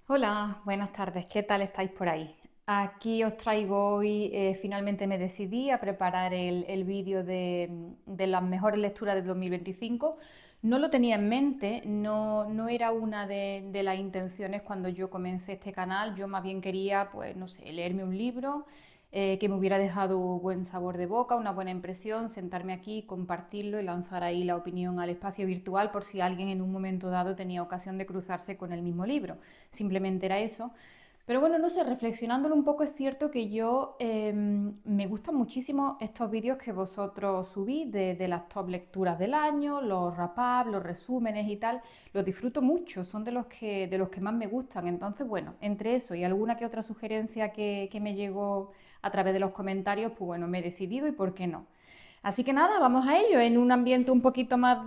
Hola, buenas tardes, ¿qué tal estáis por ahí? Aquí os traigo hoy, finalmente me decidí a preparar el vídeo de las mejores lecturas de 2025. No lo tenía en mente, no era una de las intenciones cuando yo comencé este canal. Yo más bien quería, pues no sé, leerme un libro que me hubiera dejado buen sabor de boca, una buena impresión, sentarme aquí, compartirlo y lanzar ahí la opinión al espacio virtual por si alguien en un momento dado tenía ocasión de cruzarse con el mismo libro. Simplemente era eso. Pero bueno, no sé, reflexionándolo un poco es cierto que yo me gustan muchísimo estos vídeos que vosotros subís de las top lecturas del año, los wrap-up, los resúmenes y tal. Los disfruto mucho, son de los que más me gustan. Entonces, bueno, entre eso y alguna que otra sugerencia que me llegó a través de los comentarios, pues bueno, me he decidido y por qué no. Así que nada, vamos a ello, en un ambiente un poquito más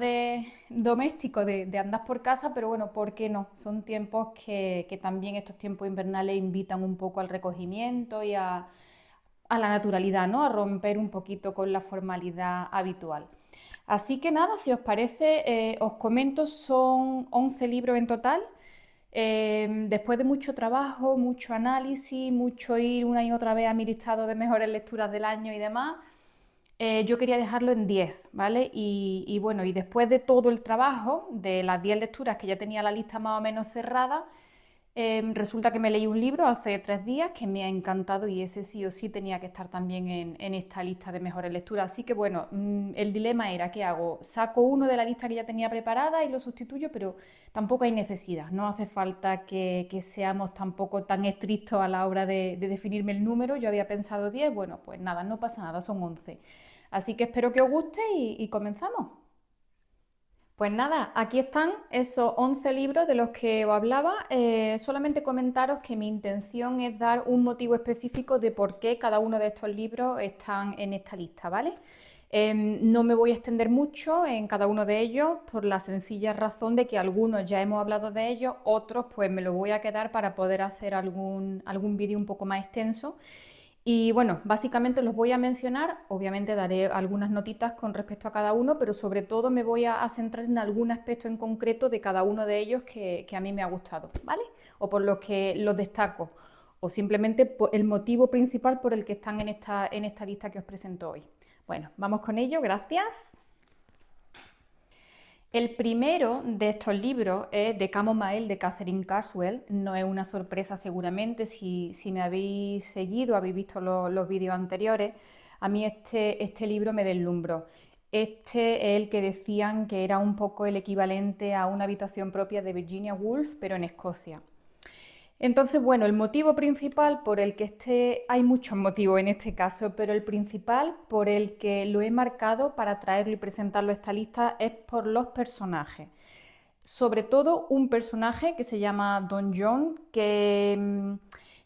doméstico, de andar por casa, pero bueno, ¿por qué no? Son tiempos que también estos tiempos invernales invitan un poco al recogimiento y a la naturalidad, ¿no? A romper un poquito con la formalidad habitual. Así que nada, si os parece, os comento, son 11 libros en total. Después de mucho trabajo, mucho análisis, mucho ir una y otra vez a mi listado de mejores lecturas del año y demás, yo quería dejarlo en 10, ¿vale? Y bueno, y después de todo el trabajo, de las 10 lecturas que ya tenía la lista más o menos cerrada, resulta que me leí un libro hace 3 días que me ha encantado y ese sí o sí tenía que estar también en esta lista de mejores lecturas. Así que bueno, el dilema era, ¿qué hago? Saco uno de la lista que ya tenía preparada y lo sustituyo, pero tampoco hay necesidad, no hace falta que seamos tampoco tan estrictos a la hora de definirme el número. Yo había pensado 10, bueno, pues nada, no pasa nada, son 11. Así que espero que os guste y comenzamos. Pues nada, aquí están esos 11 libros de los que os hablaba. Solamente comentaros que mi intención es dar un motivo específico de por qué cada uno de estos libros están en esta lista, ¿vale? No me voy a extender mucho en cada uno de ellos por la sencilla razón de que algunos ya hemos hablado de ellos, otros pues me lo voy a quedar para poder hacer algún vídeo un poco más extenso. Y bueno, básicamente los voy a mencionar, obviamente daré algunas notitas con respecto a cada uno, pero sobre todo me voy a centrar en algún aspecto en concreto de cada uno de ellos que a mí me ha gustado, ¿vale? O por los que los destaco, o simplemente por el motivo principal por el que están en esta lista que os presento hoy. Bueno, vamos con ello, gracias. El primero de estos libros es The Chamomile de Catherine Carswell. No es una sorpresa seguramente si me habéis seguido, habéis visto los vídeos anteriores. A mí este libro me deslumbró. Este es el que decían que era un poco el equivalente a una habitación propia de Virginia Woolf, pero en Escocia. Entonces, bueno, el motivo principal por el que hay muchos motivos en este caso, pero el principal por el que lo he marcado para traerlo y presentarlo a esta lista es por los personajes. Sobre todo un personaje que se llama Don John, que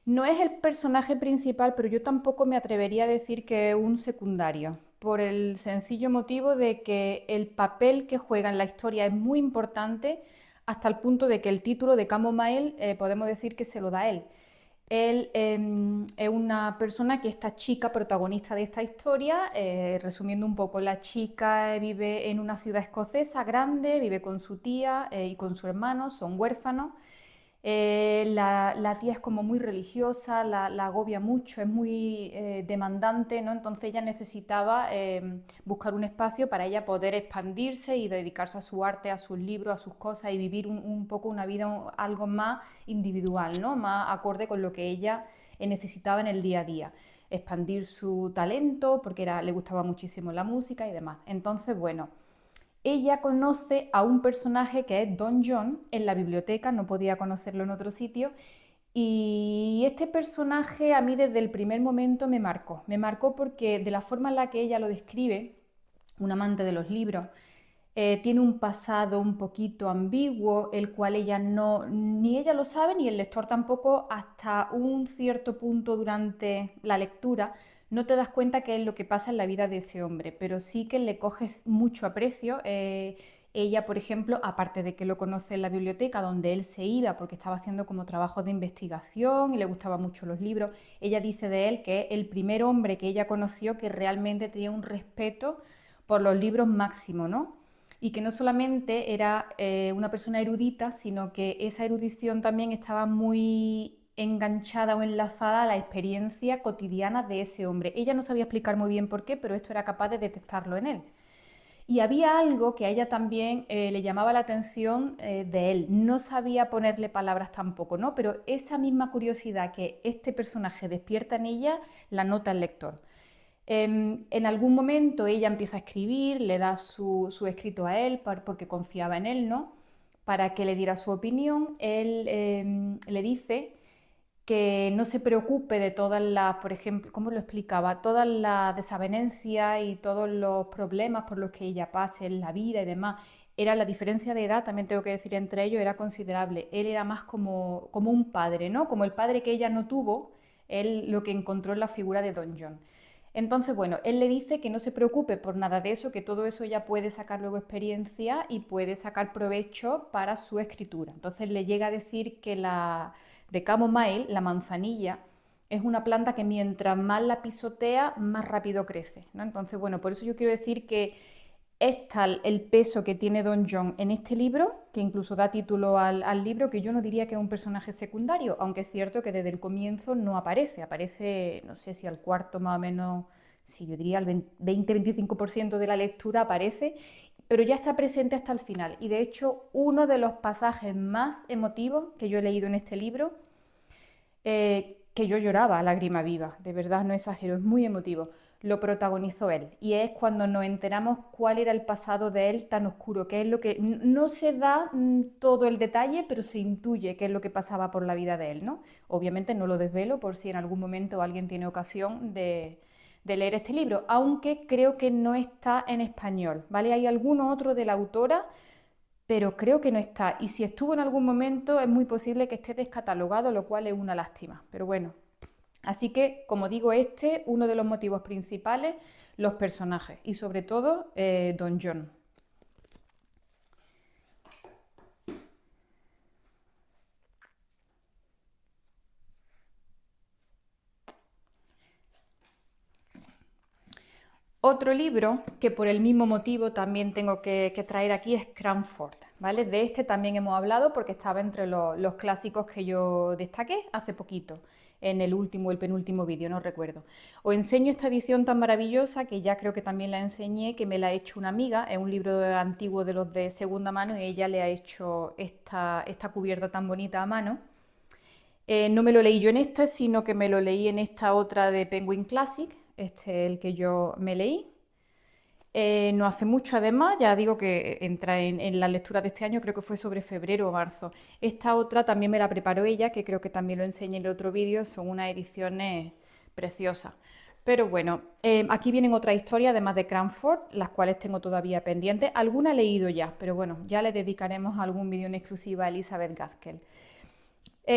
no es el personaje principal, pero yo tampoco me atrevería a decir que es un secundario, por el sencillo motivo de que el papel que juega en la historia es muy importante hasta el punto de que el título de Chamomile podemos decir que se lo da él. Él es una persona que esta chica protagonista de esta historia, resumiendo un poco, la chica vive en una ciudad escocesa grande, vive con su tía y con su hermano, son huérfanos. La tía es como muy religiosa, la agobia mucho, es muy demandante, ¿no? Entonces ella necesitaba buscar un espacio para ella poder expandirse y dedicarse a su arte, a sus libros, a sus cosas y vivir un poco una vida algo más individual, ¿no? Más acorde con lo que ella necesitaba en el día a día. Expandir su talento, porque le gustaba muchísimo la música y demás. Entonces, bueno, ella conoce a un personaje que es Don John en la biblioteca, no podía conocerlo en otro sitio, y este personaje a mí desde el primer momento me marcó porque de la forma en la que ella lo describe, un amante de los libros, tiene un pasado un poquito ambiguo, el cual ella no, ni ella lo sabe, ni el lector tampoco, hasta un cierto punto durante la lectura no te das cuenta qué es lo que pasa en la vida de ese hombre, pero sí que le coges mucho aprecio. Ella, por ejemplo, aparte de que lo conoce en la biblioteca donde él se iba porque estaba haciendo como trabajos de investigación y le gustaban mucho los libros, ella dice de él que es el primer hombre que ella conoció que realmente tenía un respeto por los libros máximo, ¿no? y que no solamente era una persona erudita, sino que esa erudición también estaba muy enganchada o enlazada a la experiencia cotidiana de ese hombre. Ella no sabía explicar muy bien por qué, pero esto era capaz de detectarlo en él. Y había algo que a ella también le llamaba la atención de él. No sabía ponerle palabras tampoco, ¿no? Pero esa misma curiosidad que este personaje despierta en ella, la nota el lector. En algún momento ella empieza a escribir, le da su escrito a él porque confiaba en él, ¿no? Para que le diera su opinión. Él le dice que no se preocupe de todas las, por ejemplo, ¿cómo lo explicaba? Todas las desavenencias y todos los problemas por los que ella pase en la vida y demás. Era la diferencia de edad, también tengo que decir, entre ellos era considerable. Él era más como un padre, ¿no? Como el padre que ella no tuvo, él lo que encontró en la figura de Don John. Entonces, bueno, él le dice que no se preocupe por nada de eso, que todo eso ella puede sacar luego experiencia y puede sacar provecho para su escritura. Entonces le llega a decir que la de camomile, la manzanilla, es una planta que mientras más la pisotea, más rápido crece, ¿no? Entonces, bueno, por eso yo quiero decir que es tal el peso que tiene Don John en este libro, que incluso da título al libro, que yo no diría que es un personaje secundario, aunque es cierto que desde el comienzo no aparece, no sé si al cuarto más o menos, sí, yo diría al 20-25% de la lectura aparece, pero ya está presente hasta el final. Y de hecho, uno de los pasajes más emotivos que yo he leído en este libro, que yo lloraba a lágrima viva, de verdad no exagero, es muy emotivo, lo protagonizó él. Y es cuando nos enteramos cuál era el pasado de él tan oscuro, qué es lo que no se da todo el detalle, pero se intuye qué es lo que pasaba por la vida de él, ¿no? Obviamente no lo desvelo por si en algún momento alguien tiene ocasión de leer este libro, aunque creo que no está en español, ¿vale? Hay alguno otro de la autora, pero creo que no está. Y si estuvo en algún momento, es muy posible que esté descatalogado, lo cual es una lástima. Pero bueno, así que, como digo, uno de los motivos principales, los personajes y sobre todo Don John. Otro libro que por el mismo motivo también tengo que traer aquí es Cranford, ¿vale? De este también hemos hablado porque estaba entre los clásicos que yo destaqué hace poquito, en el último o el penúltimo vídeo, no recuerdo. Os enseño esta edición tan maravillosa que ya creo que también la enseñé, que me la ha hecho una amiga, es un libro antiguo de los de segunda mano y ella le ha hecho esta cubierta tan bonita a mano. No me lo leí yo en esta, sino que me lo leí en esta otra de Penguin Classic, este es el que yo me leí. No hace mucho, además, ya digo que entra en la lectura de este año, creo que fue sobre febrero o marzo. Esta otra también me la preparó ella, que creo que también lo enseñé en el otro vídeo, son unas ediciones preciosas. Pero bueno, aquí vienen otras historias, además de Cranford, las cuales tengo todavía pendientes. Alguna he leído ya, pero bueno, ya le dedicaremos algún vídeo en exclusiva a Elizabeth Gaskell.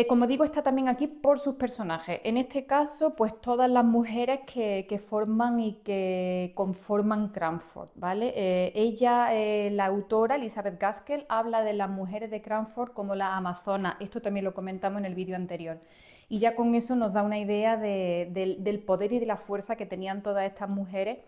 Como digo, está también aquí por sus personajes. En este caso, pues todas las mujeres que forman y que conforman Cranford, ¿vale? Ella, la autora, Elizabeth Gaskell, habla de las mujeres de Cranford como las amazonas. Esto también lo comentamos en el vídeo anterior. Y ya con eso nos da una idea del poder y de la fuerza que tenían todas estas mujeres.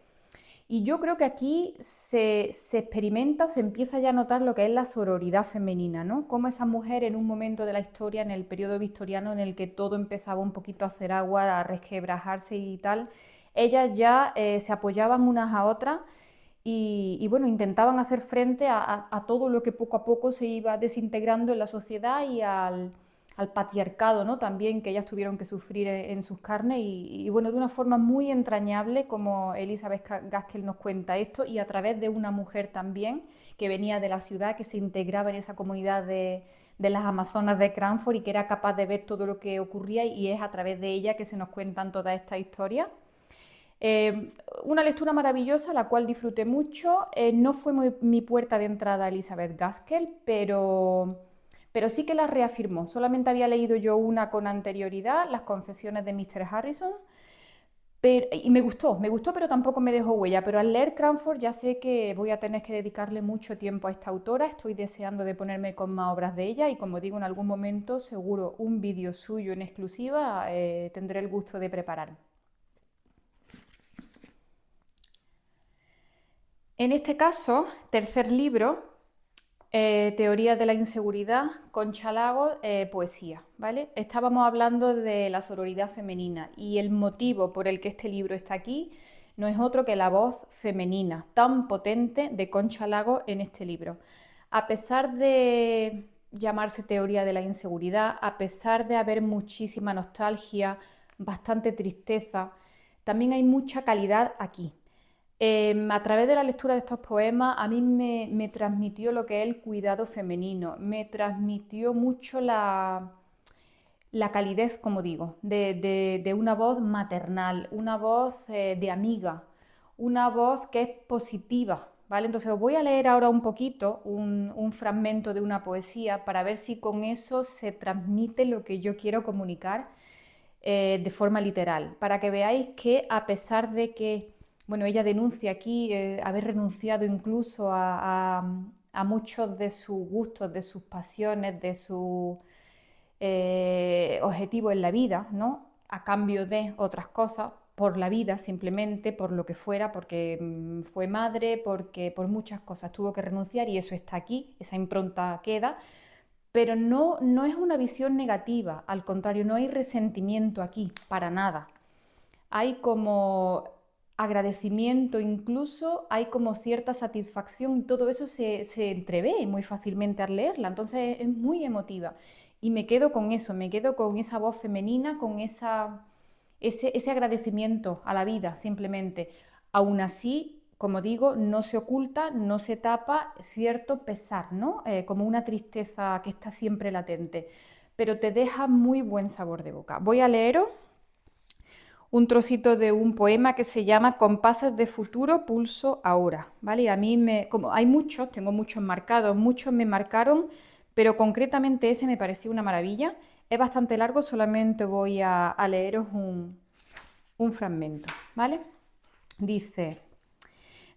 Y yo creo que aquí se experimenta, se empieza ya a notar lo que es la sororidad femenina, ¿no? Cómo esas mujeres en un momento de la historia, en el periodo victoriano en el que todo empezaba un poquito a hacer agua, a resquebrajarse y tal, ellas ya se apoyaban unas a otras y, bueno, intentaban hacer frente a todo lo que poco a poco se iba desintegrando en la sociedad y al patriarcado, ¿no? También que ellas tuvieron que sufrir en sus carnes y, bueno, de una forma muy entrañable, como Elizabeth Gaskell nos cuenta esto, y a través de una mujer también que venía de la ciudad, que se integraba en esa comunidad de las Amazonas de Cranford y que era capaz de ver todo lo que ocurría, y es a través de ella que se nos cuentan todas estas historias. Una lectura maravillosa, la cual disfruté mucho. No fue mi puerta de entrada a Elizabeth Gaskell, pero sí que la reafirmó. Solamente había leído yo una con anterioridad, Las confesiones de Mr. Harrison, y me gustó, pero tampoco me dejó huella. Pero al leer Cranford ya sé que voy a tener que dedicarle mucho tiempo a esta autora. Estoy deseando de ponerme con más obras de ella y, como digo, en algún momento seguro un vídeo suyo en exclusiva tendré el gusto de preparar. En este caso, tercer libro, Teoría de la inseguridad, Concha Lago, poesía, ¿vale? Estábamos hablando de la sororidad femenina y el motivo por el que este libro está aquí no es otro que la voz femenina tan potente de Concha Lago en este libro. A pesar de llamarse Teoría de la inseguridad, a pesar de haber muchísima nostalgia, bastante tristeza, también hay mucha calidad aquí. A través de la lectura de estos poemas a mí me transmitió lo que es el cuidado femenino, me transmitió mucho la calidez, como digo, de una voz maternal, una voz de amiga, una voz que es positiva, ¿vale? Entonces os voy a leer ahora un poquito, un fragmento de una poesía para ver si con eso se transmite lo que yo quiero comunicar de forma literal, para que veáis que a pesar de que, bueno, ella denuncia aquí haber renunciado incluso a muchos de sus gustos, de sus pasiones, de sus objetivos en la vida, ¿no? A cambio de otras cosas, por la vida simplemente, por lo que fuera, porque fue madre, porque por muchas cosas tuvo que renunciar y eso está aquí, esa impronta queda, pero no es una visión negativa, al contrario, no hay resentimiento aquí, para nada. Hay como agradecimiento incluso, hay como cierta satisfacción y todo eso se entrevé muy fácilmente al leerla, entonces es muy emotiva. Y me quedo con eso, me quedo con esa voz femenina, con ese agradecimiento a la vida simplemente. Aún así, como digo, no se oculta, no se tapa cierto pesar, ¿no? Como una tristeza que está siempre latente, pero te deja muy buen sabor de boca. Voy a leeros un trocito de un poema que se llama Compases de futuro, pulso ahora, ¿vale? Y a mí como hay muchos, tengo muchos marcados, muchos me marcaron, pero concretamente ese me pareció una maravilla. Es bastante largo, solamente voy a leeros un fragmento, ¿vale? Dice: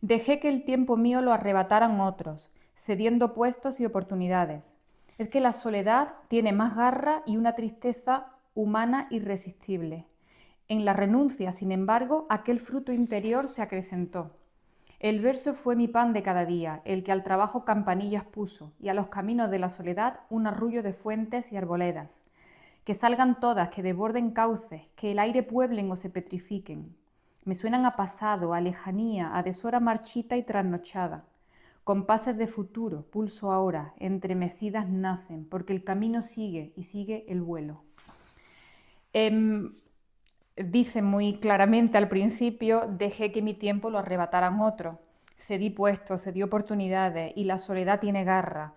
dejé que el tiempo mío lo arrebataran otros, cediendo puestos y oportunidades. Es que la soledad tiene más garra y una tristeza humana irresistible. En la renuncia, sin embargo, aquel fruto interior se acrecentó. El verso fue mi pan de cada día, el que al trabajo campanillas puso, y a los caminos de la soledad un arrullo de fuentes y arboledas. Que salgan todas, que desborden cauces, que el aire pueblen o se petrifiquen. Me suenan a pasado, a lejanía, a deshora marchita y trasnochada. Compases de futuro, pulso ahora, entremecidas nacen, porque el camino sigue y sigue el vuelo. Dice muy claramente al principio: dejé que mi tiempo lo arrebataran otros. Cedí puestos, cedí oportunidades y la soledad tiene garra.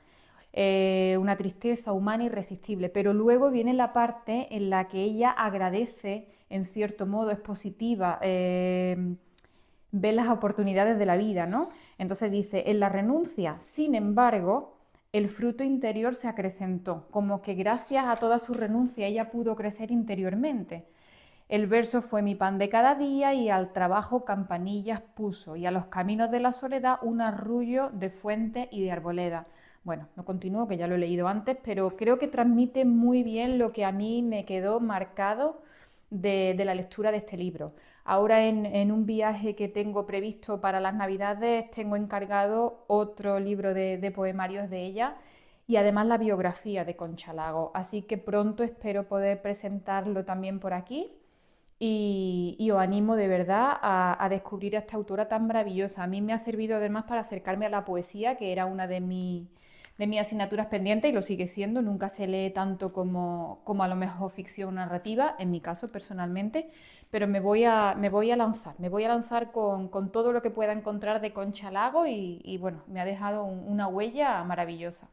Una tristeza humana irresistible, pero luego viene la parte en la que ella agradece, en cierto modo es positiva, ve las oportunidades de la vida, ¿no? Entonces dice: en la renuncia, sin embargo, el fruto interior se acrecentó, como que gracias a toda su renuncia ella pudo crecer interiormente. El verso fue mi pan de cada día y al trabajo campanillas puso y a los caminos de la soledad un arrullo de fuentes y de arboleda. Bueno, no continúo, que ya lo he leído antes, pero creo que transmite muy bien lo que a mí me quedó marcado de la lectura de este libro. Ahora en un viaje que tengo previsto para las Navidades tengo encargado otro libro de poemarios de ella y además la biografía de Concha Lago. Así que pronto espero poder presentarlo también por aquí y os animo de verdad a descubrir a esta autora tan maravillosa. A mí me ha servido además para acercarme a la poesía, que era una de mis asignaturas pendientes y lo sigue siendo. Nunca se lee tanto como a lo mejor ficción narrativa, en mi caso personalmente, pero me voy a lanzar con todo lo que pueda encontrar de Concha Lago y bueno, me ha dejado una huella maravillosa.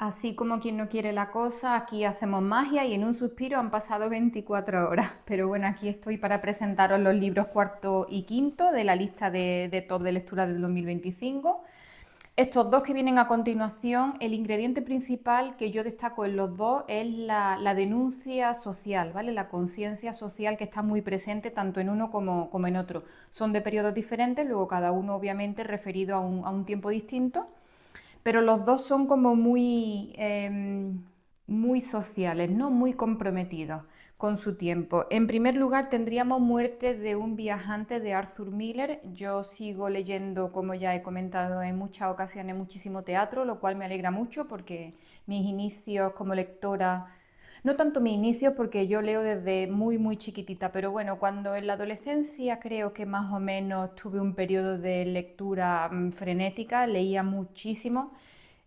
Así como quien no quiere la cosa, aquí hacemos magia y en un suspiro han pasado 24 horas. Pero bueno, aquí estoy para presentaros los libros cuarto y quinto de la lista de top de lectura del 2025. Estos dos que vienen a continuación, el ingrediente principal que yo destaco en los dos es la denuncia social, ¿vale? La conciencia social que está muy presente tanto en uno como en otro. Son de periodos diferentes, luego cada uno obviamente referido a un tiempo distinto, pero los dos son como muy sociales, ¿no? Muy comprometidos con su tiempo. En primer lugar, tendríamos Muerte de un viajante de Arthur Miller. Yo sigo leyendo, como ya he comentado en muchas ocasiones, muchísimo teatro, lo cual me alegra mucho porque mis inicios como lectora, no tanto mis inicios porque yo leo desde muy muy chiquitita, pero bueno, cuando en la adolescencia creo que más o menos tuve un periodo de lectura frenética, leía muchísimo.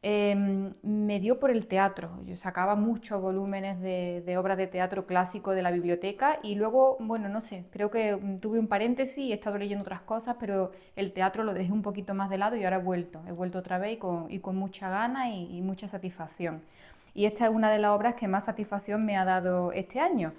Me dio por el teatro. Yo sacaba muchos volúmenes de obras de teatro clásico de la biblioteca y luego, bueno, no sé, creo que tuve un paréntesis y he estado leyendo otras cosas, pero el teatro lo dejé un poquito más de lado y ahora he vuelto otra vez y con mucha gana y mucha satisfacción. Y esta es una de las obras que más satisfacción me ha dado este año.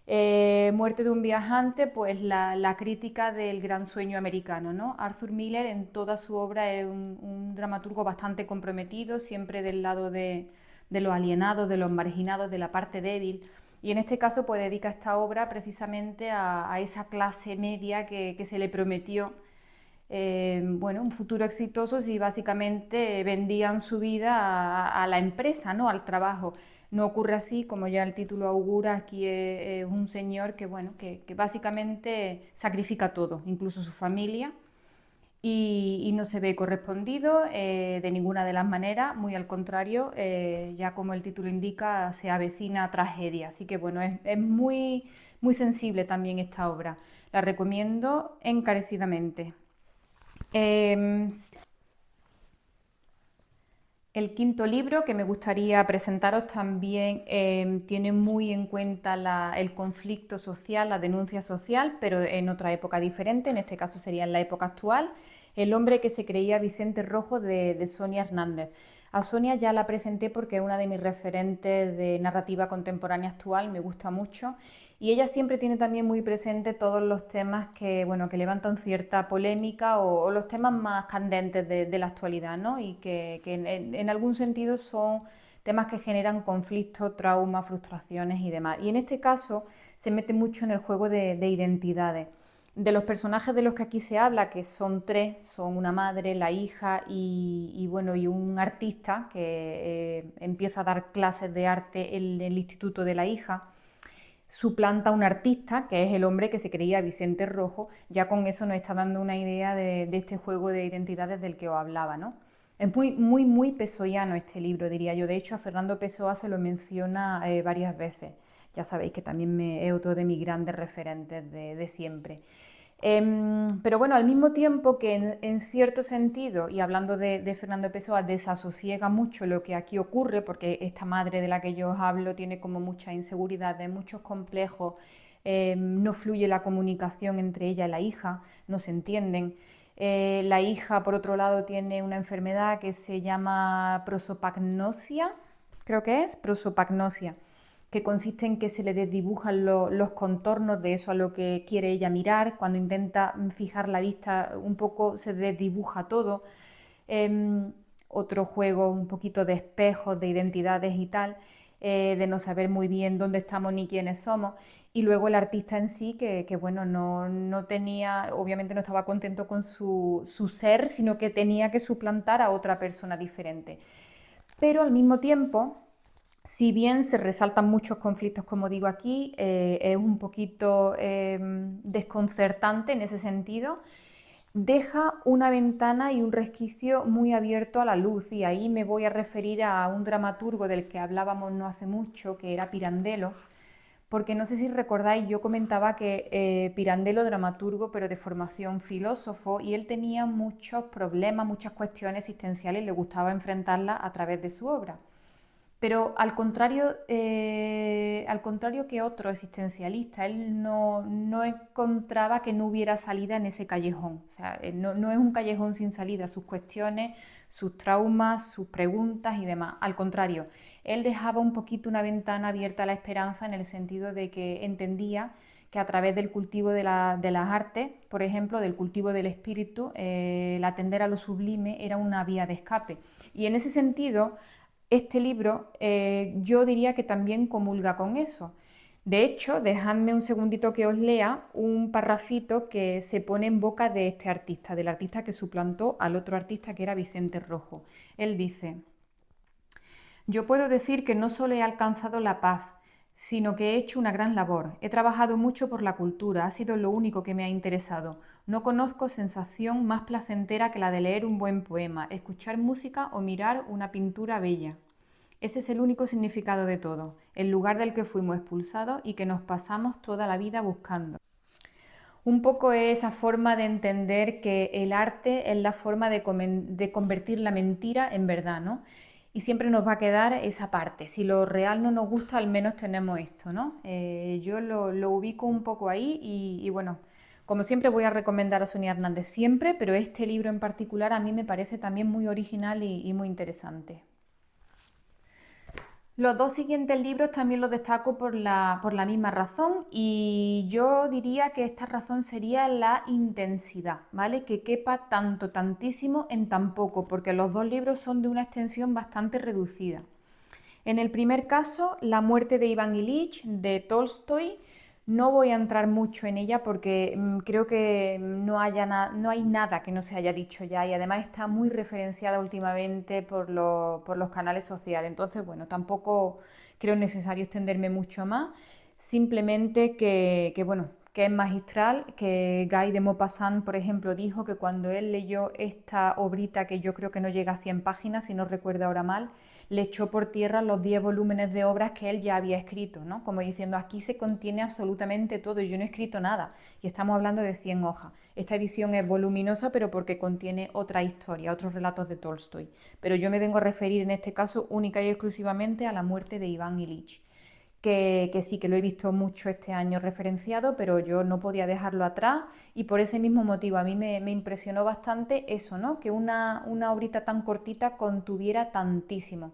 Muerte de un viajante, pues la crítica del gran sueño americano, ¿no? Arthur Miller en toda su obra es un dramaturgo bastante comprometido, siempre del lado de los alienados, de los marginados, de la parte débil. Y en este caso, pues dedica esta obra precisamente a esa clase media que se le prometió bueno, un futuro exitoso si básicamente vendían su vida a la empresa, ¿no? Al trabajo. No ocurre así, como ya el título augura, aquí es un señor que, bueno, que básicamente sacrifica todo, incluso su familia, y no se ve correspondido de ninguna de las maneras, muy al contrario, ya como el título indica, se avecina tragedia. Así que bueno, es muy, muy sensible también esta obra. La recomiendo encarecidamente. Eh, el quinto libro que me gustaría presentaros también tiene muy en cuenta el conflicto social, la denuncia social, pero en otra época diferente, en este caso sería en la época actual. El hombre que se creía Vicente Rojo de Sonia Hernández. A Sonia ya la presenté porque es una de mis referentes de narrativa contemporánea actual, me gusta mucho. Y ella siempre tiene también muy presente todos los temas que, bueno, que levantan cierta polémica o los temas más candentes de la actualidad, ¿no? Y que en algún sentido son temas que generan conflictos, traumas, frustraciones y demás. Y en este caso se mete mucho en el juego de identidades. De los personajes de los que aquí se habla, que son tres, son una madre, la hija bueno, y un artista que empieza a dar clases de arte en el instituto de la hija, suplanta a un artista, que es el hombre que se creía Vicente Rojo. Ya con eso nos está dando una idea de este juego de identidades del que os hablaba, ¿no? Es muy, muy, muy pessoiano este libro, diría yo. De hecho, a Fernando Pessoa se lo menciona varias veces. Ya sabéis que también es otro de mis grandes referentes de siempre. Pero bueno, al mismo tiempo que en cierto sentido, y hablando de Fernando Pessoa, desasosiega mucho lo que aquí ocurre, porque esta madre de la que yo os hablo tiene como muchas inseguridades, muchos complejos, no fluye la comunicación entre ella y la hija, no se entienden. La hija, por otro lado, tiene una enfermedad que se llama prosopagnosia, creo que es prosopagnosia, que consiste en que se le desdibujan los contornos de eso a lo que quiere ella mirar. Cuando intenta fijar la vista un poco se desdibuja todo. Otro juego un poquito de espejos, de identidades y tal, de no saber muy bien dónde estamos ni quiénes somos. Y luego el artista en sí, que bueno, no tenía, obviamente no estaba contento con su ser, sino que tenía que suplantar a otra persona diferente. Pero al mismo tiempo, si bien se resaltan muchos conflictos, como digo aquí, es un poquito desconcertante en ese sentido. Deja una ventana y un resquicio muy abierto a la luz, y ahí me voy a referir a un dramaturgo del que hablábamos no hace mucho, que era Pirandello, porque no sé si recordáis, yo comentaba que Pirandello, dramaturgo, pero de formación filósofo, y él tenía muchos problemas, muchas cuestiones existenciales, y le gustaba enfrentarlas a través de su obra. Pero al contrario que otro existencialista, él no encontraba que no hubiera salida en ese callejón. O sea, no es un callejón sin salida, sus cuestiones, sus traumas, sus preguntas y demás. Al contrario, él dejaba un poquito una ventana abierta a la esperanza en el sentido de que entendía que a través del cultivo de las artes, por ejemplo, del cultivo del espíritu, el atender a lo sublime era una vía de escape. Y en ese sentido, este libro yo diría que también comulga con eso. De hecho, dejadme un segundito que os lea un parrafito que se pone en boca de este artista, del artista que suplantó al otro artista que era Vicente Rojo. Él dice: yo puedo decir que no solo he alcanzado la paz, sino que he hecho una gran labor. He trabajado mucho por la cultura, ha sido lo único que me ha interesado. No conozco sensación más placentera que la de leer un buen poema, escuchar música o mirar una pintura bella. Ese es el único significado de todo, el lugar del que fuimos expulsados y que nos pasamos toda la vida buscando. Un poco esa forma de entender que el arte es la forma de convertir la mentira en verdad, ¿no? Y siempre nos va a quedar esa parte. Si lo real no nos gusta, al menos tenemos esto, ¿no? Yo lo ubico un poco ahí y bueno, como siempre voy a recomendar a Sonia Hernández siempre, pero este libro en particular a mí me parece también muy original y muy interesante. Los dos siguientes libros también los destaco por la misma razón y yo diría que esta razón sería la intensidad, ¿vale? Que quepa tanto, tantísimo en tan poco, porque los dos libros son de una extensión bastante reducida. En el primer caso, La muerte de Iván Ilich, de Tolstoy, no voy a entrar mucho en ella porque creo que no hay nada que no se haya dicho ya y además está muy referenciada últimamente por los canales sociales. Entonces, bueno, tampoco creo necesario extenderme mucho más. Simplemente bueno, que es magistral, que Guy de Maupassant, por ejemplo, dijo que cuando él leyó esta obrita, que yo creo que no llega a 100 páginas, si no recuerdo ahora mal, le echó por tierra los 10 volúmenes de obras que él ya había escrito, ¿no? Como diciendo, aquí se contiene absolutamente todo y yo no he escrito nada. Y estamos hablando de 100 hojas. Esta edición es voluminosa, pero porque contiene otra historia, otros relatos de Tolstoy. Pero yo me vengo a referir en este caso única y exclusivamente a la muerte de Iván Ilich. Que sí, que lo he visto mucho este año referenciado, pero yo no podía dejarlo atrás y por ese mismo motivo a mí me impresionó bastante eso, ¿no? Que una obrita tan cortita contuviera tantísimo.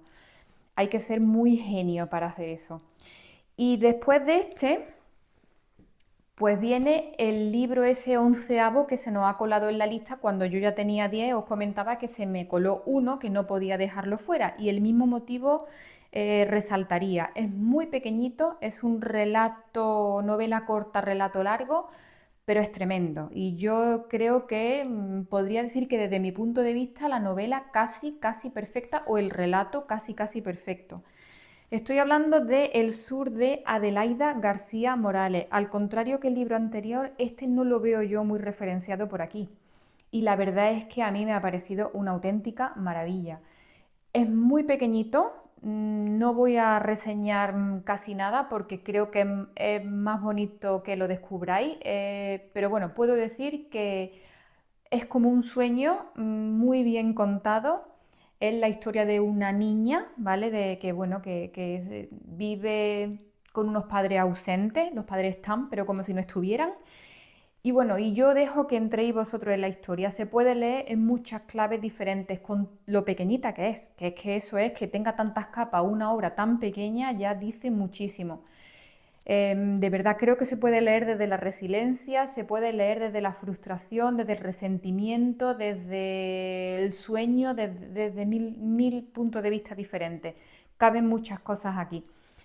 Hay que ser muy genio para hacer eso. Y después de este, pues viene el libro ese onceavo que se nos ha colado en la lista cuando yo ya tenía 10, os comentaba que se me coló uno que no podía dejarlo fuera y el mismo motivo resaltaría. Es muy pequeñito, es un relato, novela corta, relato largo, pero es tremendo. Y yo creo que podría decir que desde mi punto de vista la novela casi, casi perfecta o el relato casi, casi perfecto. Estoy hablando de El sur de Adelaida García Morales. Al contrario que el libro anterior, este no lo veo yo muy referenciado por aquí. Y la verdad es que a mí me ha parecido una auténtica maravilla. Es muy pequeñito, no voy a reseñar casi nada porque creo que es más bonito que lo descubráis, pero bueno, puedo decir que es como un sueño muy bien contado. Es la historia de una niña, ¿vale? De que, bueno, que vive con unos padres ausentes, los padres están, pero como si no estuvieran. Y bueno, y yo dejo que entréis vosotros en la historia. Se puede leer en muchas claves diferentes, con lo pequeñita que es que eso es, que tenga tantas capas, una obra tan pequeña ya dice muchísimo. De verdad creo que se puede leer desde la resiliencia, se puede leer desde la frustración, desde el resentimiento, desde el sueño, desde mil puntos de vista diferentes. Caben muchas cosas aquí.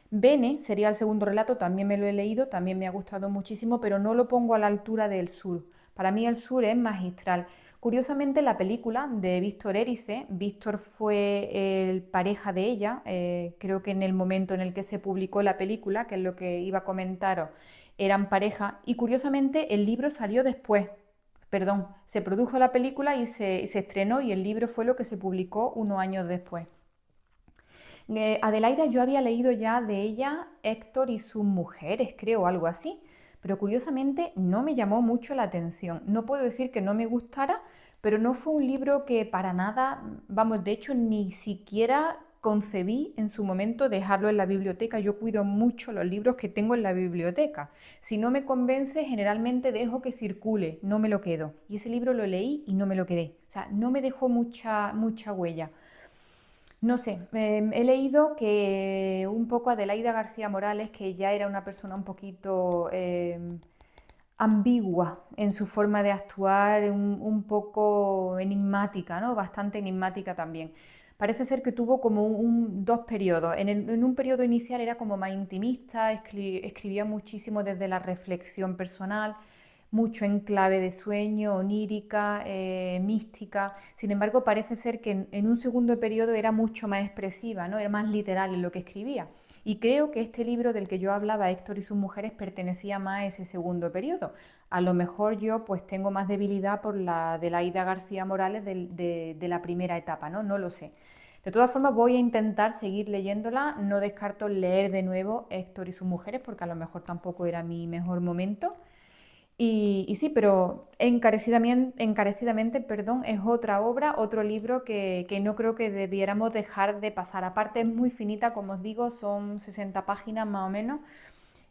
Bene sería el segundo relato, también me lo he leído, también me ha gustado muchísimo, pero no lo pongo a la altura del Sur. Para mí el Sur es magistral. Curiosamente, la película de Víctor Erice, Víctor fue el pareja de ella, creo que en el momento en el que se publicó la película, que es lo que iba a comentaros, eran pareja, y curiosamente el libro salió después, perdón, se produjo la película y se estrenó y el libro fue lo que se publicó unos años después. Adelaida, yo había leído ya de ella Héctor y sus mujeres, creo, algo así, pero curiosamente no me llamó mucho la atención. No puedo decir que no me gustara, pero no fue un libro que para nada, vamos, de hecho ni siquiera concebí en su momento dejarlo en la biblioteca. Yo cuido mucho los libros que tengo en la biblioteca. Si no me convence, generalmente dejo que circule, no me lo quedo. Y ese libro lo leí y no me lo quedé. O sea, no me dejó mucha huella. No sé, he leído que un poco Adelaida García Morales, que ya era una persona un poquito ambigua en su forma de actuar, un poco enigmática, ¿no? Bastante enigmática también. Parece ser que tuvo como dos periodos. En un periodo inicial era como más intimista, escribía muchísimo desde la reflexión personal, mucho en clave de sueño, onírica, mística. Sin embargo, parece ser que en un segundo periodo era mucho más expresiva, ¿no? Era más literal en lo que escribía. Y creo que este libro del que yo hablaba, Héctor y sus mujeres, pertenecía más a ese segundo periodo. A lo mejor yo pues tengo más debilidad por la de la Aída García Morales de la primera etapa, ¿no? No lo sé. De todas formas voy a intentar seguir leyéndola, no descarto leer de nuevo Héctor y sus mujeres porque a lo mejor tampoco era mi mejor momento. Y sí, pero encarecidamente, perdón, es otra obra, otro libro que no creo que debiéramos dejar de pasar. Aparte es muy finita, como os digo, son 60 páginas más o menos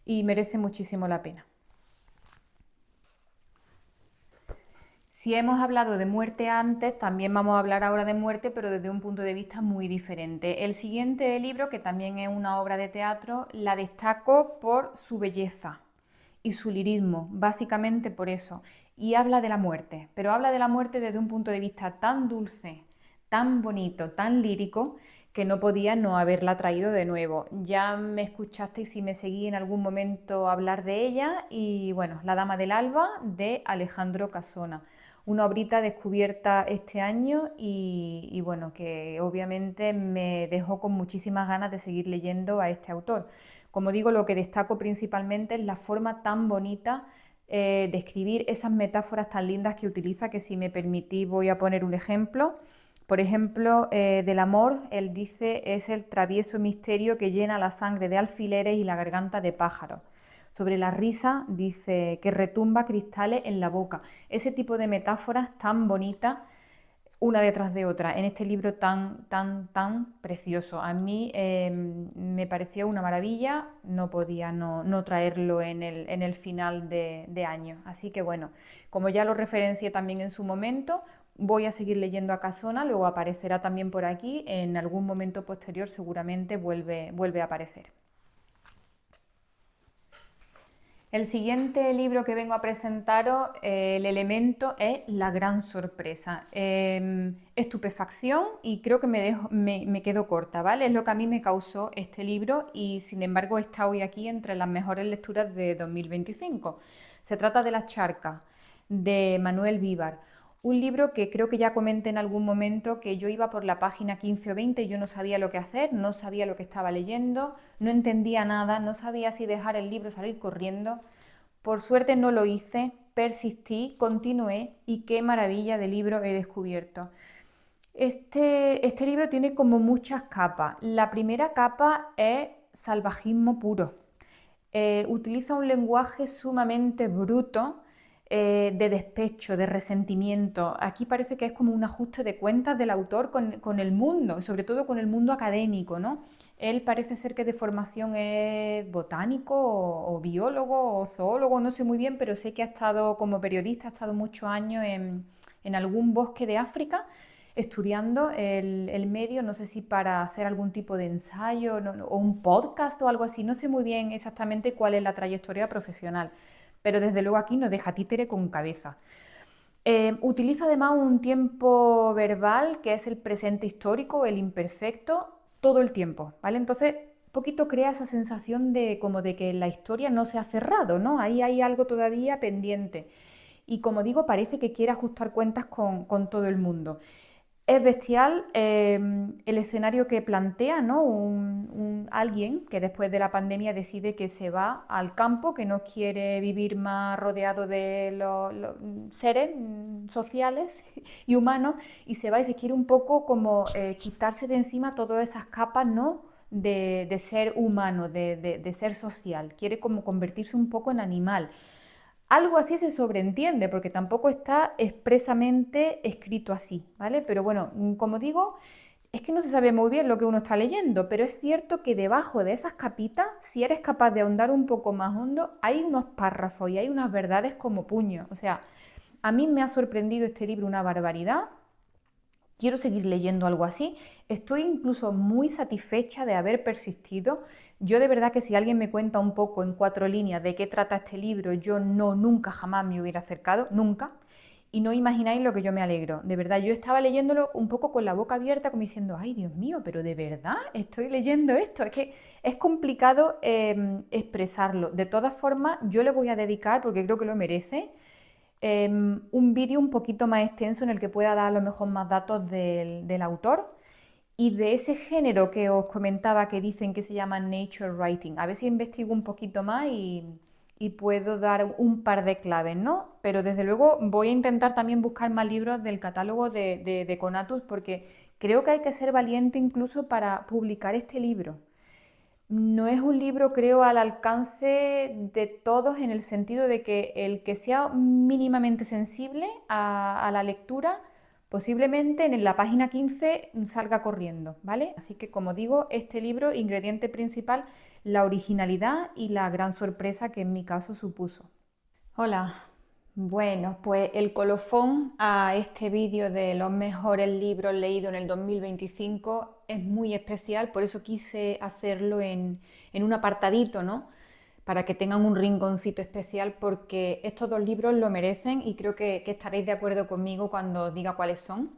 y merece muchísimo la pena. Si hemos hablado de muerte antes, también vamos a hablar ahora de muerte, pero desde un punto de vista muy diferente. El siguiente libro, que también es una obra de teatro, la destaco por su belleza y su lirismo, básicamente por eso. Y habla de la muerte, pero habla de la muerte desde un punto de vista tan dulce, tan bonito, tan lírico, que no podía no haberla traído de nuevo. Ya me escuchasteis si me seguí en algún momento hablar de ella y bueno, La Dama del Alba de Alejandro Casona. Una obrita descubierta este año y bueno, que obviamente me dejó con muchísimas ganas de seguir leyendo a este autor. Como digo, lo que destaco principalmente es la forma tan bonita de escribir, esas metáforas tan lindas que utiliza, que si me permitís voy a poner un ejemplo. Por ejemplo, del amor, él dice, es el travieso misterio que llena la sangre de alfileres y la garganta de pájaros. Sobre la risa, dice, que retumba cristales en la boca. Ese tipo de metáforas tan bonitas, una detrás de otra, en este libro tan precioso. A mí me pareció una maravilla, no podía no traerlo en el final de año. Así que bueno, como ya lo referencié también en su momento, voy a seguir leyendo a Casona, luego aparecerá también por aquí, en algún momento posterior seguramente vuelve a aparecer. El siguiente libro que vengo a presentaros, el elemento es La gran sorpresa. Estupefacción y creo que me quedo corta, ¿vale? Es lo que a mí me causó este libro y sin embargo está hoy aquí entre las mejores lecturas de 2025. Se trata de La charca, de Manuel Víbar. Un libro que creo que ya comenté en algún momento que yo iba por la página 15 o 20 y yo no sabía lo que hacer, no sabía lo que estaba leyendo, no entendía nada, no sabía si dejar el libro, salir corriendo. Por suerte no lo hice, persistí, continué y qué maravilla de libro he descubierto. Este libro tiene como muchas capas. La primera capa es salvajismo puro. Utiliza un lenguaje sumamente bruto, de despecho, de resentimiento. Aquí parece que es como un ajuste de cuentas del autor con el mundo, sobre todo con el mundo académico, ¿no? Él parece ser que de formación es botánico o biólogo o zoólogo, no sé muy bien, pero sé que ha estado como periodista, ha estado muchos años en algún bosque de África estudiando el medio, no sé si para hacer algún tipo de ensayo o un podcast o algo así, no sé muy bien exactamente cuál es la trayectoria profesional, pero desde luego aquí no deja títere con cabeza. Utiliza además un tiempo verbal que es el presente histórico, el imperfecto, todo el tiempo, ¿vale? Entonces, poquito crea esa sensación de como de que la historia no se ha cerrado, ¿no? Ahí hay algo todavía pendiente. Y como digo, parece que quiere ajustar cuentas con todo el mundo. Es bestial el escenario que plantea, ¿no? Alguien que después de la pandemia decide que se va al campo, que no quiere vivir más rodeado de los seres sociales y humanos, y se va y se quiere un poco como quitarse de encima todas esas capas, ¿no? De ser humano, de ser social. Quiere como convertirse un poco en animal. Algo así se sobreentiende, porque tampoco está expresamente escrito así, ¿vale? Pero bueno, como digo, es que no se sabe muy bien lo que uno está leyendo, pero es cierto que debajo de esas capitas, si eres capaz de ahondar un poco más hondo, hay unos párrafos y hay unas verdades como puños. O sea, a mí me ha sorprendido este libro una barbaridad. Quiero seguir leyendo algo así. Estoy incluso muy satisfecha de haber persistido. Yo de verdad que si alguien me cuenta un poco en 4 líneas de qué trata este libro, yo nunca jamás me hubiera acercado, nunca. Y no imagináis lo que yo me alegro. De verdad, yo estaba leyéndolo un poco con la boca abierta, como diciendo, ay Dios mío, pero de verdad estoy leyendo esto. Es que es complicado expresarlo. De todas formas, yo le voy a dedicar, porque creo que lo merece, un vídeo un poquito más extenso en el que pueda dar a lo mejor más datos del autor Y de ese género que os comentaba que dicen que se llama Nature Writing, a ver si investigo un poquito más y puedo dar un par de claves, ¿no? Pero desde luego voy a intentar también buscar más libros del catálogo de Conatus porque creo que hay que ser valiente incluso para publicar este libro. No es un libro, creo, al alcance de todos en el sentido de que el que sea mínimamente sensible a la lectura, posiblemente en la página 15 salga corriendo, ¿vale? Así que, como digo, este libro, ingrediente principal, la originalidad y la gran sorpresa que en mi caso supuso. Hola, bueno, pues el colofón a este vídeo de los mejores libros leídos en el 2025 es muy especial, por eso quise hacerlo en un apartadito, ¿no? Para que tengan un rinconcito especial, porque estos dos libros lo merecen y creo que estaréis de acuerdo conmigo cuando diga cuáles son.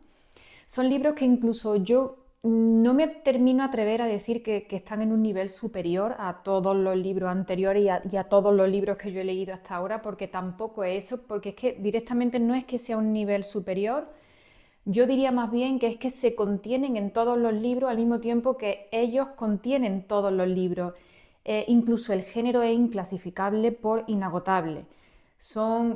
Son libros que incluso yo no me termino a atrever a decir que están en un nivel superior a todos los libros anteriores y a todos los libros que yo he leído hasta ahora, porque tampoco es eso, porque es que directamente no es que sea un nivel superior, yo diría más bien que es que se contienen en todos los libros al mismo tiempo que ellos contienen todos los libros. Incluso el género es inclasificable por inagotable. Son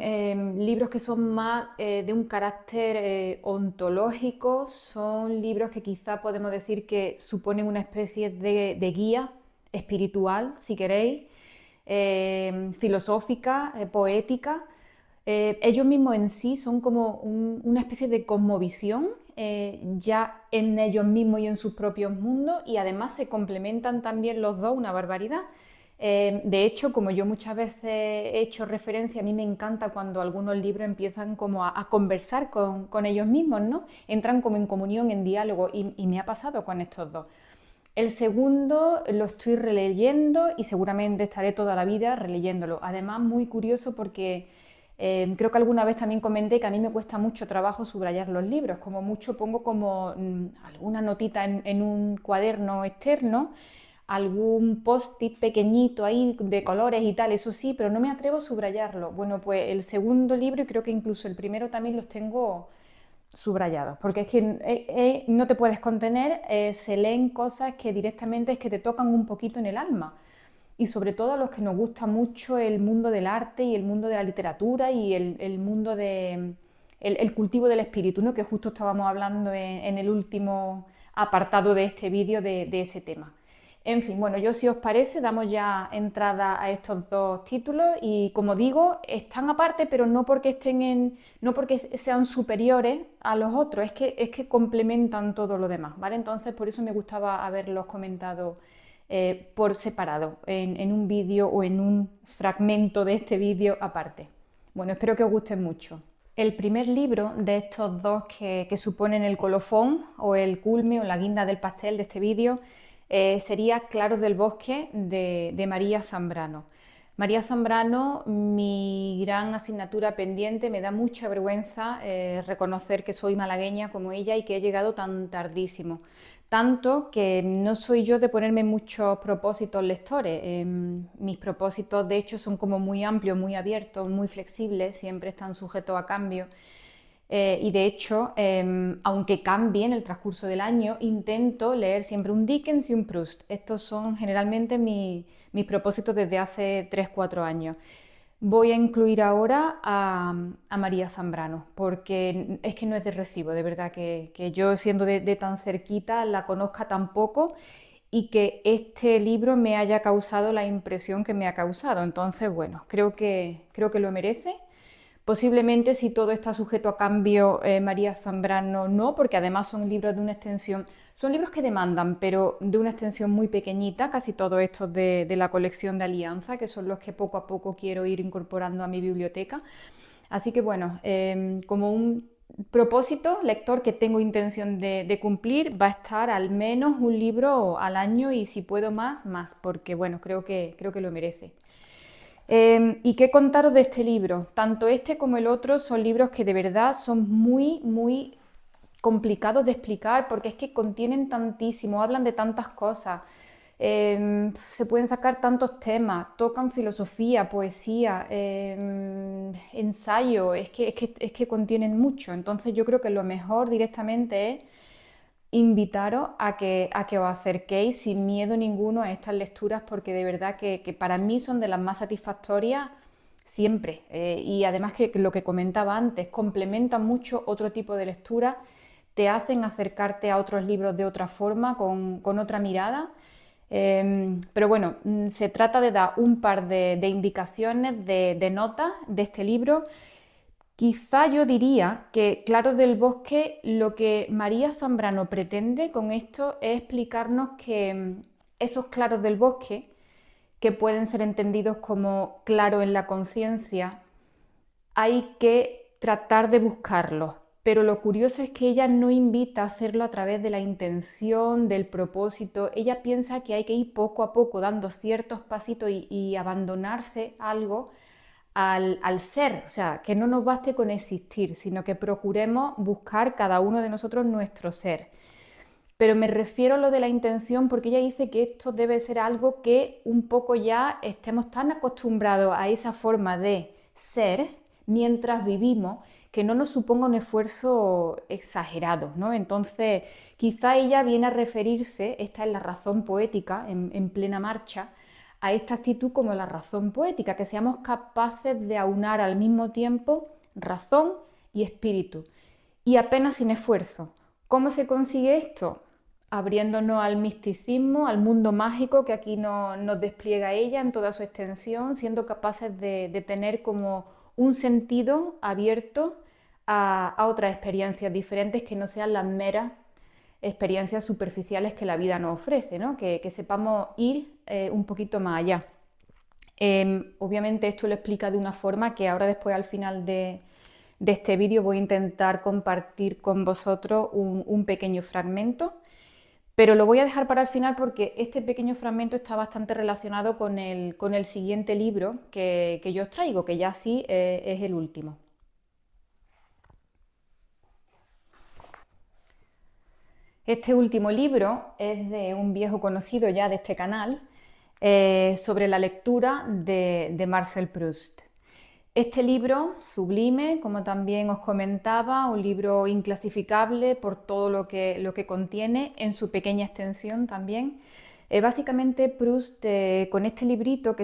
libros que son más de un carácter ontológico, son libros que quizá podemos decir que suponen una especie de guía espiritual, si queréis, filosófica, poética. Ellos mismos en sí son como una especie de cosmovisión ya en ellos mismos y en sus propios mundos, y además se complementan también los dos una barbaridad. De hecho, como yo muchas veces he hecho referencia, a mí me encanta cuando algunos libros empiezan como a conversar con ellos mismos, ¿no? Entran como en comunión, en diálogo, y me ha pasado con estos dos. El segundo lo estoy releyendo y seguramente estaré toda la vida releyéndolo. Además, muy curioso porque creo que alguna vez también comenté que a mí me cuesta mucho trabajo subrayar los libros. Como mucho pongo como alguna notita en un cuaderno externo, algún post-it pequeñito ahí de colores y tal, eso sí, pero no me atrevo a subrayarlo. Bueno, pues el segundo libro y creo que incluso el primero también los tengo subrayados, porque es que no te puedes contener, se leen cosas que directamente es que te tocan un poquito en el alma. Y sobre todo a los que nos gusta mucho el mundo del arte y el mundo de la literatura y el mundo de el cultivo del espíritu, ¿no? Que justo estábamos hablando en el último apartado de este vídeo de ese tema. En fin, bueno, yo si os parece damos ya entrada a estos dos títulos y como digo, están aparte, pero no porque no porque sean superiores a los otros, es que complementan todo lo demás, ¿vale? Entonces por eso me gustaba haberlos comentado por separado, en un vídeo o en un fragmento de este vídeo aparte. Bueno, espero que os gusten mucho. El primer libro de estos dos que suponen el colofón o el culme o la guinda del pastel de este vídeo sería Claros del Bosque de María Zambrano. María Zambrano, mi gran asignatura pendiente, me da mucha vergüenza reconocer que soy malagueña como ella y que he llegado tan tardísimo. Tanto que no soy yo de ponerme muchos propósitos lectores. Mis propósitos, de hecho, son como muy amplios, muy abiertos, muy flexibles, siempre están sujetos a cambio. Y de hecho, aunque cambie en el transcurso del año, intento leer siempre un Dickens y un Proust. Estos son generalmente mis propósitos desde hace 3 4 años. Voy a incluir ahora a María Zambrano, porque es que no es de recibo, de verdad, que yo siendo de tan cerquita la conozca tan poco y que este libro me haya causado la impresión que me ha causado. Entonces, bueno, creo que lo merece. Posiblemente si todo está sujeto a cambio, María Zambrano no, porque además son libros de una extensión, son libros que demandan, pero de una extensión muy pequeñita, casi todos estos de la colección de Alianza, que son los que poco a poco quiero ir incorporando a mi biblioteca. Así que bueno, como un propósito lector que tengo intención de cumplir, va a estar al menos un libro al año y si puedo más, más, porque bueno, creo que lo merece. ¿Y qué contaros de este libro? Tanto este como el otro son libros que de verdad son muy, muy complicados de explicar porque es que contienen tantísimo, hablan de tantas cosas, se pueden sacar tantos temas, tocan filosofía, poesía, ensayo, es que contienen mucho. Entonces yo creo que lo mejor directamente es invitaros a que os acerquéis sin miedo ninguno a estas lecturas, porque de verdad que para mí son de las más satisfactorias siempre. Y además que lo que comentaba antes, complementan mucho otro tipo de lectura, te hacen acercarte a otros libros de otra forma, con otra mirada. Pero bueno, se trata de dar un par de indicaciones, de notas de este libro. Quizá yo diría que Claros del Bosque, lo que María Zambrano pretende con esto es explicarnos que esos claros del bosque, que pueden ser entendidos como claro en la conciencia, hay que tratar de buscarlos. Pero lo curioso es que ella no invita a hacerlo a través de la intención, del propósito. Ella piensa que hay que ir poco a poco dando ciertos pasitos y abandonarse a algo al ser, o sea, que no nos baste con existir, sino que procuremos buscar cada uno de nosotros nuestro ser. Pero me refiero a lo de la intención porque ella dice que esto debe ser algo que un poco ya estemos tan acostumbrados a esa forma de ser mientras vivimos que no nos suponga un esfuerzo exagerado, ¿no? Entonces, quizá ella viene a referirse, esta es la razón poética en plena marcha, a esta actitud como la razón poética, que seamos capaces de aunar al mismo tiempo razón y espíritu, y apenas sin esfuerzo. ¿Cómo se consigue esto? Abriéndonos al misticismo, al mundo mágico que aquí nos despliega ella en toda su extensión, siendo capaces de tener como un sentido abierto a otras experiencias diferentes que no sean las meras experiencias superficiales que la vida nos ofrece, ¿no? Que sepamos ir un poquito más allá. Obviamente esto lo explica de una forma que ahora después al final de este vídeo voy a intentar compartir con vosotros un pequeño fragmento, pero lo voy a dejar para el final porque este pequeño fragmento está bastante relacionado con el siguiente libro que yo os traigo, que ya sí es el último. Este último libro es de un viejo conocido ya de este canal, sobre la lectura de Marcel Proust. Este libro, sublime, como también os comentaba, un libro inclasificable por todo lo que contiene, en su pequeña extensión también. Básicamente Proust, con este librito,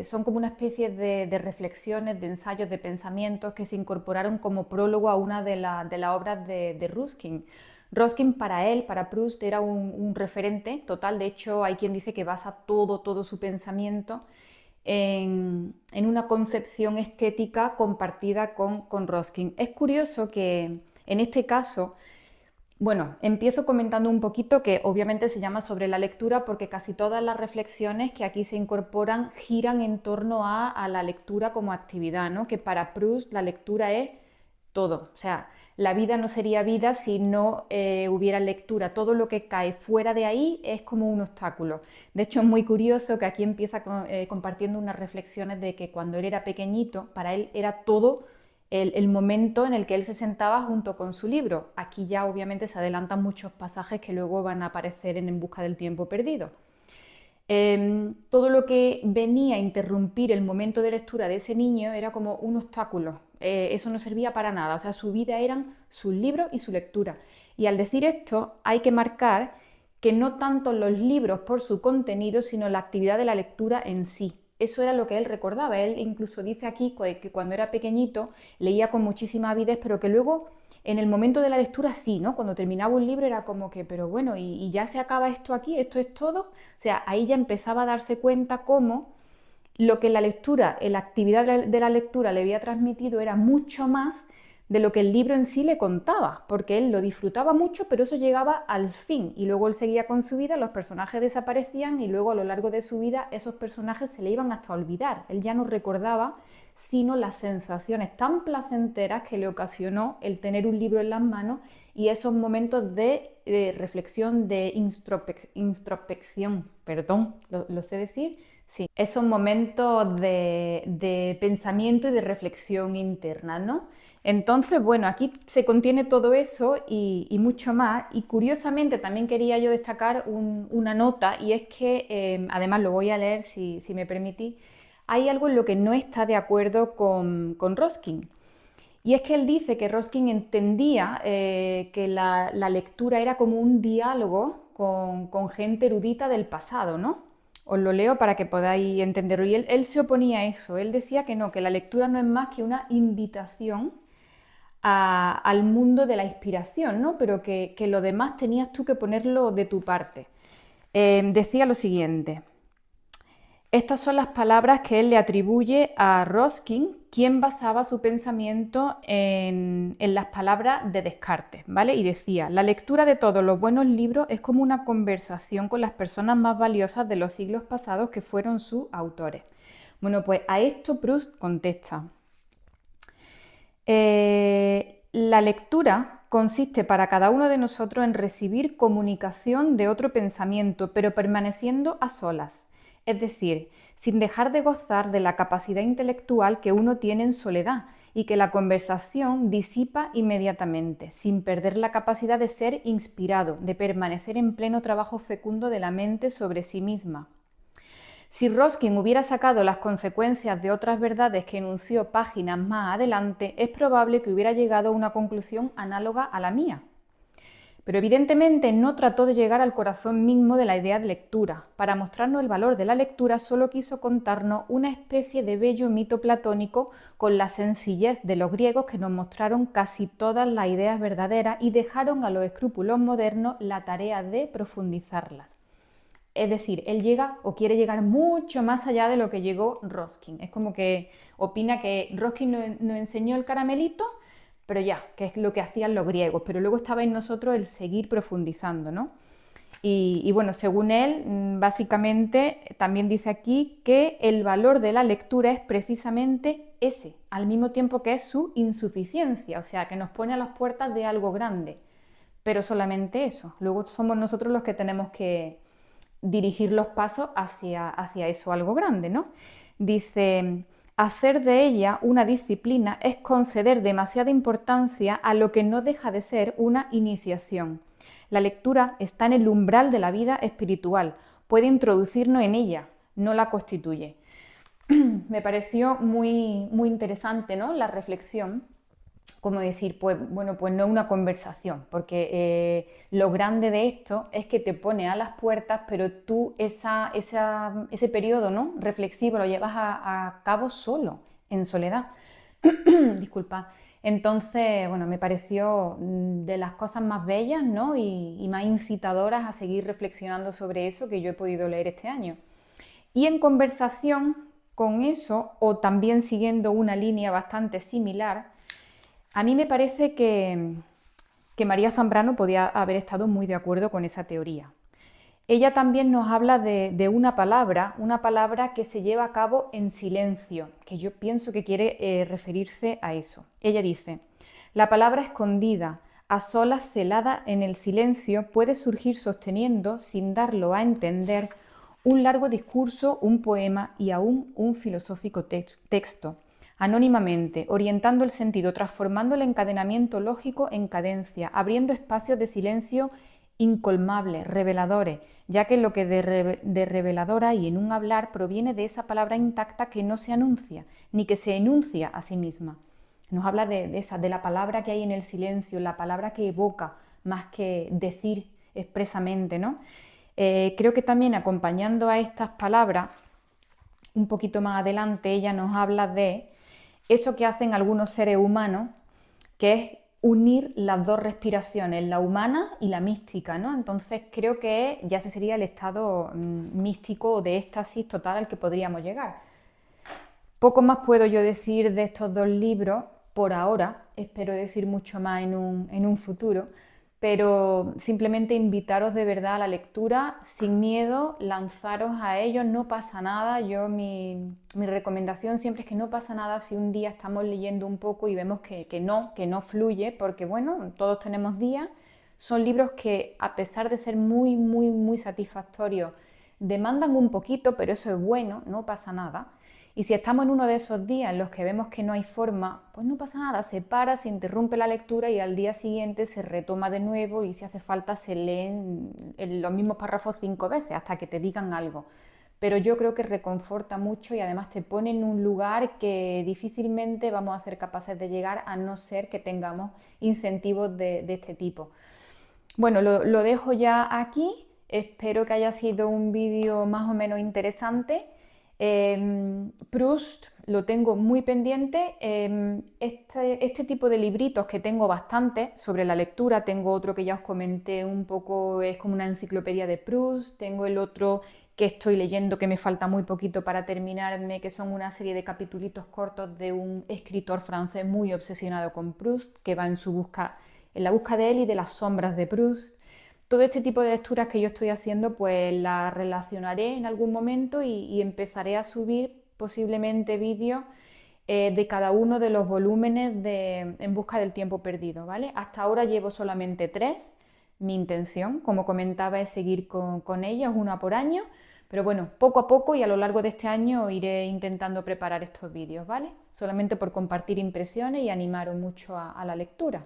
son como una especie de reflexiones, de ensayos, de pensamientos que se incorporaron como prólogo a una de las obras de Ruskin. Ruskin para él, para Proust, era un referente total. De hecho, hay quien dice que basa todo su pensamiento en una concepción estética compartida con Ruskin. Es curioso que en este caso, bueno, empiezo comentando un poquito que obviamente se llama sobre la lectura porque casi todas las reflexiones que aquí se incorporan giran en torno a la lectura como actividad, ¿no? Que para Proust la lectura es todo, o sea, la vida no sería vida si no hubiera lectura. Todo lo que cae fuera de ahí es como un obstáculo. De hecho, es muy curioso que aquí empieza compartiendo unas reflexiones de que cuando él era pequeñito, para él era todo el momento en el que él se sentaba junto con su libro. Aquí ya obviamente se adelantan muchos pasajes que luego van a aparecer En busca del tiempo perdido. Todo lo que venía a interrumpir el momento de lectura de ese niño era como un obstáculo. Eso no servía para nada. O sea, su vida eran sus libros y su lectura. Y al decir esto, hay que marcar que no tanto los libros por su contenido, sino la actividad de la lectura en sí. Eso era lo que él recordaba. Él incluso dice aquí que cuando era pequeñito leía con muchísima avidez, pero que luego en el momento de la lectura sí, ¿no? Cuando terminaba un libro era como que, pero bueno, y ya se acaba esto aquí, esto es todo. O sea, ahí ya empezaba a darse cuenta cómo lo que la lectura, la actividad de la lectura le había transmitido era mucho más de lo que el libro en sí le contaba, porque él lo disfrutaba mucho, pero eso llegaba al fin y luego él seguía con su vida, los personajes desaparecían y luego a lo largo de su vida esos personajes se le iban hasta a olvidar. Él ya no recordaba sino las sensaciones tan placenteras que le ocasionó el tener un libro en las manos y esos momentos de reflexión, de introspección, perdón, ¿lo sé decir? Sí, esos momentos de pensamiento y de reflexión interna, ¿no? Entonces, bueno, aquí se contiene todo eso y mucho más. Y curiosamente también quería yo destacar una nota y es que, además lo voy a leer si me permitís, hay algo en lo que no está de acuerdo con Ruskin. Y es que él dice que Ruskin entendía que la lectura era como un diálogo con gente erudita del pasado, ¿no? Os lo leo para que podáis entenderlo. Y él se oponía a eso. Él decía que no, que la lectura no es más que una invitación al mundo de la inspiración, ¿no? Pero que lo demás tenías tú que ponerlo de tu parte. Decía lo siguiente. Estas son las palabras que él le atribuye a Ruskin, quien basaba su pensamiento en las palabras de Descartes, ¿vale? Y decía, la lectura de todos los buenos libros es como una conversación con las personas más valiosas de los siglos pasados que fueron sus autores. Bueno, pues a esto Proust contesta. La lectura consiste para cada uno de nosotros en recibir comunicación de otro pensamiento, pero permaneciendo a solas, es decir, sin dejar de gozar de la capacidad intelectual que uno tiene en soledad y que la conversación disipa inmediatamente, sin perder la capacidad de ser inspirado, de permanecer en pleno trabajo fecundo de la mente sobre sí misma. Si Ruskin hubiera sacado las consecuencias de otras verdades que enunció páginas más adelante, es probable que hubiera llegado a una conclusión análoga a la mía. Pero evidentemente no trató de llegar al corazón mismo de la idea de lectura. Para mostrarnos el valor de la lectura solo quiso contarnos una especie de bello mito platónico con la sencillez de los griegos que nos mostraron casi todas las ideas verdaderas y dejaron a los escrúpulos modernos la tarea de profundizarlas. Es decir, él llega o quiere llegar mucho más allá de lo que llegó Ruskin. Es como que opina que Ruskin nos enseñó el caramelito, pero ya, que es lo que hacían los griegos. Pero luego estaba en nosotros el seguir profundizando, ¿no? Y bueno, según él, básicamente también dice aquí que el valor de la lectura es precisamente ese, al mismo tiempo que es su insuficiencia, o sea, que nos pone a las puertas de algo grande, pero solamente eso. Luego somos nosotros los que tenemos que dirigir los pasos hacia eso, algo grande, ¿no? Dice, hacer de ella una disciplina es conceder demasiada importancia a lo que no deja de ser una iniciación. La lectura está en el umbral de la vida espiritual, puede introducirnos en ella, no la constituye. Me pareció muy, muy interesante, ¿no? La reflexión, como decir, pues bueno, pues no una conversación, porque lo grande de esto es que te pone a las puertas, pero tú ese periodo, ¿no? reflexivo lo llevas a cabo solo, en soledad. Disculpa. Entonces, bueno, me pareció de las cosas más bellas, ¿no? y más incitadoras a seguir reflexionando sobre eso que yo he podido leer este año. Y en conversación con eso, o también siguiendo una línea bastante similar, a mí me parece que María Zambrano podía haber estado muy de acuerdo con esa teoría. Ella también nos habla de una palabra que se lleva a cabo en silencio, que yo pienso que quiere referirse a eso. Ella dice, la palabra escondida, a solas celada en el silencio, puede surgir sosteniendo, sin darlo a entender, un largo discurso, un poema y aún un filosófico texto, anónimamente, orientando el sentido, transformando el encadenamiento lógico en cadencia, abriendo espacios de silencio incolmables, reveladores, ya que lo que de revelador hay en un hablar proviene de esa palabra intacta que no se anuncia, ni que se enuncia a sí misma. Nos habla de la palabra que hay en el silencio, la palabra que evoca, más que decir expresamente, ¿no? Creo que también acompañando a estas palabras, un poquito más adelante, ella nos habla de eso que hacen algunos seres humanos, que es unir las dos respiraciones, la humana y la mística, ¿no? Entonces creo que ya ese sería el estado místico o de éxtasis total al que podríamos llegar. Poco más puedo yo decir de estos dos libros por ahora, espero decir mucho más en un futuro, pero simplemente invitaros de verdad a la lectura sin miedo, lanzaros a ellos, no pasa nada. Mi recomendación siempre es que no pasa nada si un día estamos leyendo un poco y vemos que no fluye, porque bueno, todos tenemos días. Son libros que a pesar de ser muy, muy, muy satisfactorios, demandan un poquito, pero eso es bueno, no pasa nada. Y si estamos en uno de esos días en los que vemos que no hay forma, pues no pasa nada, se para, se interrumpe la lectura y al día siguiente se retoma de nuevo y si hace falta se leen los mismos párrafos 5 veces hasta que te digan algo. pero yo creo que reconforta mucho y además te pone en un lugar que difícilmente vamos a ser capaces de llegar a no ser que tengamos incentivos de este tipo. Bueno, lo dejo ya aquí. Espero que haya sido un vídeo más o menos interesante. Proust lo tengo muy pendiente. Este tipo de libritos que tengo bastante sobre la lectura, tengo otro que ya os comenté un poco, es como una enciclopedia de Proust, tengo el otro que estoy leyendo que me falta muy poquito para terminarme, que son una serie de capitulitos cortos de un escritor francés muy obsesionado con Proust, que va en la busca de él y de las sombras de Proust. Todo este tipo de lecturas que yo estoy haciendo, pues las relacionaré en algún momento y empezaré a subir posiblemente vídeos de cada uno de los volúmenes de En busca del tiempo perdido, ¿vale? Hasta ahora llevo solamente 3. Mi intención, como comentaba, es seguir con ellos, una por año, pero bueno, poco a poco y a lo largo de este año iré intentando preparar estos vídeos, ¿vale? Solamente por compartir impresiones y animaros mucho a la lectura.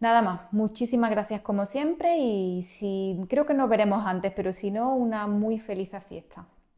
Nada más, muchísimas gracias como siempre y si creo que nos veremos antes, pero si no, una muy feliz fiesta.